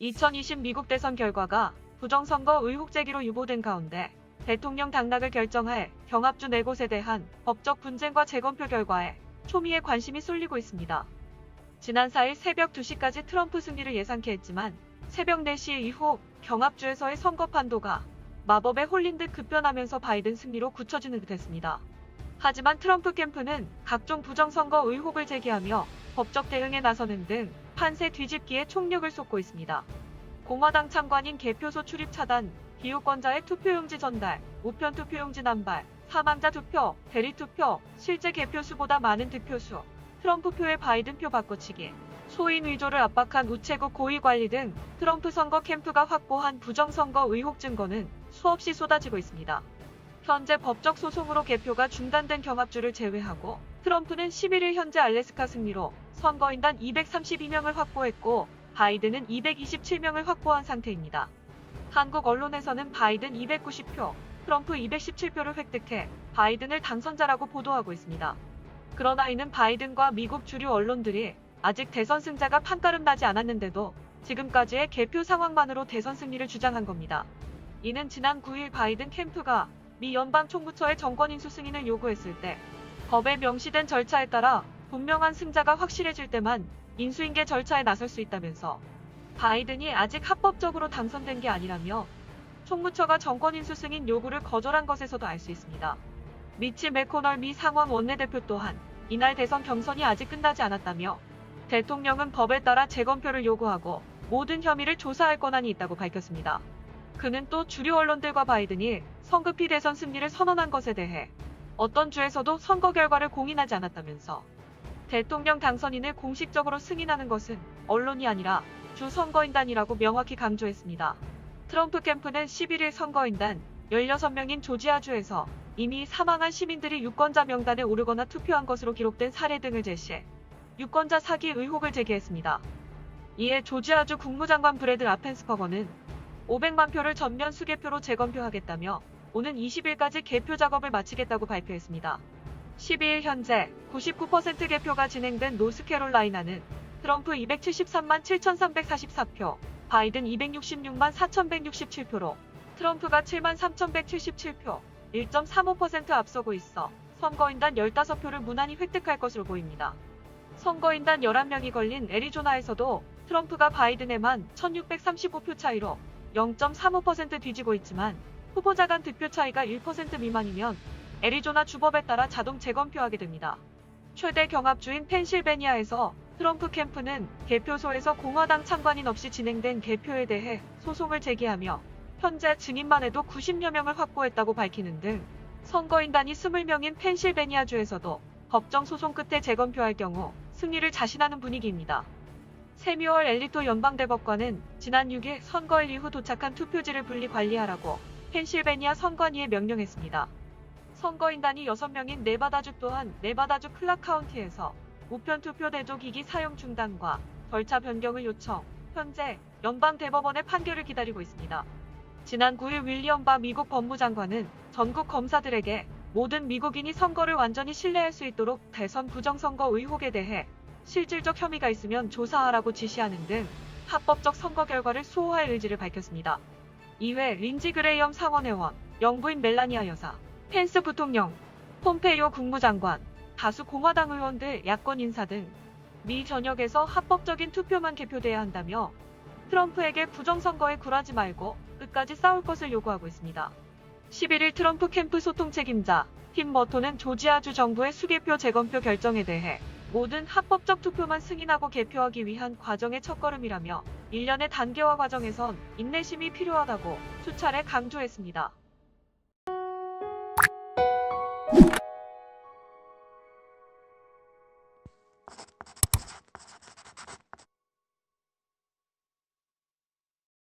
2020 미국 대선 결과가 부정선거 의혹 제기로 유보된 가운데 대통령 당락을 결정할 경합주 4곳에 대한 법적 분쟁과 재검표 결과에 초미의 관심이 쏠리고 있습니다. 지난 4일 새벽 2시까지 트럼프 승리를 예상케 했지만 새벽 4시 이후 경합주에서의 선거 판도가 마법에 홀린 듯 급변하면서 바이든 승리로 굳혀지는 듯했습니다. 하지만 트럼프 캠프는 각종 부정선거 의혹을 제기하며 법적 대응에 나서는 등 판세 뒤집기에 총력을 쏟고 있습니다. 공화당 참관인 개표소 출입 차단, 기호권자의 투표용지 전달, 우편 투표용지 남발, 사망자 투표, 대리투표, 실제 개표수보다 많은 득표수, 트럼프 표에 바이든 표 바꿔치기, 소인 위조를 압박한 우체국 고위 관리 등 트럼프 선거 캠프가 확보한 부정선거 의혹 증거는 수없이 쏟아지고 있습니다. 현재 법적 소송으로 개표가 중단된 경합주를 제외하고 트럼프는 11일 현재 알래스카 승리로 선거인단 232명을 확보했고 바이든은 227명을 확보한 상태입니다. 한국 언론에서는 바이든 290표, 트럼프 217표를 획득해 바이든을 당선자라고 보도하고 있습니다. 그러나 이는 바이든과 미국 주류 언론들이 아직 대선 승자가 판가름 나지 않았는데도 지금까지의 개표 상황만으로 대선 승리를 주장한 겁니다. 이는 지난 9일 바이든 캠프가 미 연방총무처의 정권인수 승인을 요구했을 때 법에 명시된 절차에 따라 분명한 승자가 확실해질 때만 인수인계 절차에 나설 수 있다면서 바이든이 아직 합법적으로 당선된 게 아니라며 총무처가 정권인수 승인 요구를 거절한 것에서도 알 수 있습니다. 미치 맥코널 미 상원 원내대표 또한 이날 대선 경선이 아직 끝나지 않았다며 대통령은 법에 따라 재검표를 요구하고 모든 혐의를 조사할 권한이 있다고 밝혔습니다. 그는 또 주류 언론들과 바이든이 성급히 대선 승리를 선언한 것에 대해 어떤 주에서도 선거 결과를 공인하지 않았다면서 대통령 당선인을 공식적으로 승인하는 것은 언론이 아니라 주 선거인단이라고 명확히 강조했습니다. 트럼프 캠프는 11일 선거인단 16명인 조지아주에서 이미 사망한 시민들이 유권자 명단에 오르거나 투표한 것으로 기록된 사례 등을 제시해 유권자 사기 의혹을 제기했습니다. 이에 조지아주 국무장관 브래드 라펜스퍼거는 500만 표를 전면 수개표로 재검표하겠다며 오는 20일까지 개표 작업을 마치겠다고 발표했습니다. 12일 현재 99% 개표가 진행된 노스캐롤라이나는 트럼프 273만 7,344표, 바이든 266만 4,167표로 트럼프가 7만 3,177표, 1.35% 앞서고 있어 선거인단 15표를 무난히 획득할 것으로 보입니다. 선거인단 11명이 걸린 애리조나에서도 트럼프가 바이든에만 1,635표 차이로 0.35% 뒤지고 있지만 후보자 간 득표 차이가 1% 미만이면 애리조나 주법에 따라 자동 재검표하게 됩니다. 최대 경합주인 펜실베니아에서 트럼프 캠프는 개표소에서 공화당 참관인 없이 진행된 개표에 대해 소송을 제기하며 현재 증인만 해도 90여 명을 확보했다고 밝히는 등 선거인단이 20명인 펜실베니아주에서도 법정 소송 끝에 재검표할 경우 승리를 자신하는 분위기입니다. 세뮤얼 엘리토 연방대법관은 지난 6일 선거일 이후 도착한 투표지를 분리 관리하라고 펜실베니아 선관위에 명령했습니다. 선거인단이 6명인 네바다주 또한 네바다주 클락 카운티에서 우편 투표 대조 기기 사용 중단과 절차 변경을 요청, 현재 연방대법원의 판결을 기다리고 있습니다. 지난 9일 윌리엄 바 미국 법무장관은 전국 검사들에게 모든 미국인이 선거를 완전히 신뢰할 수 있도록 대선 부정선거 의혹에 대해 실질적 혐의가 있으면 조사하라고 지시하는 등 합법적 선거 결과를 수호할 의지를 밝혔습니다. 이외 린지 그레이엄 상원의원, 영부인 멜라니아 여사, 펜스 부통령, 폼페이오 국무장관, 다수 공화당 의원들, 야권 인사 등 미 전역에서 합법적인 투표만 개표돼야 한다며 트럼프에게 부정선거에 굴하지 말고 끝까지 싸울 것을 요구하고 있습니다. 11일 트럼프 캠프 소통 책임자 팀 머토는 조지아주 정부의 수개표 재검표 결정에 대해 모든 합법적 투표만 승인하고 개표하기 위한 과정의 첫걸음이라며 일련의 단계화 과정에선 인내심이 필요하다고 수차례 강조했습니다.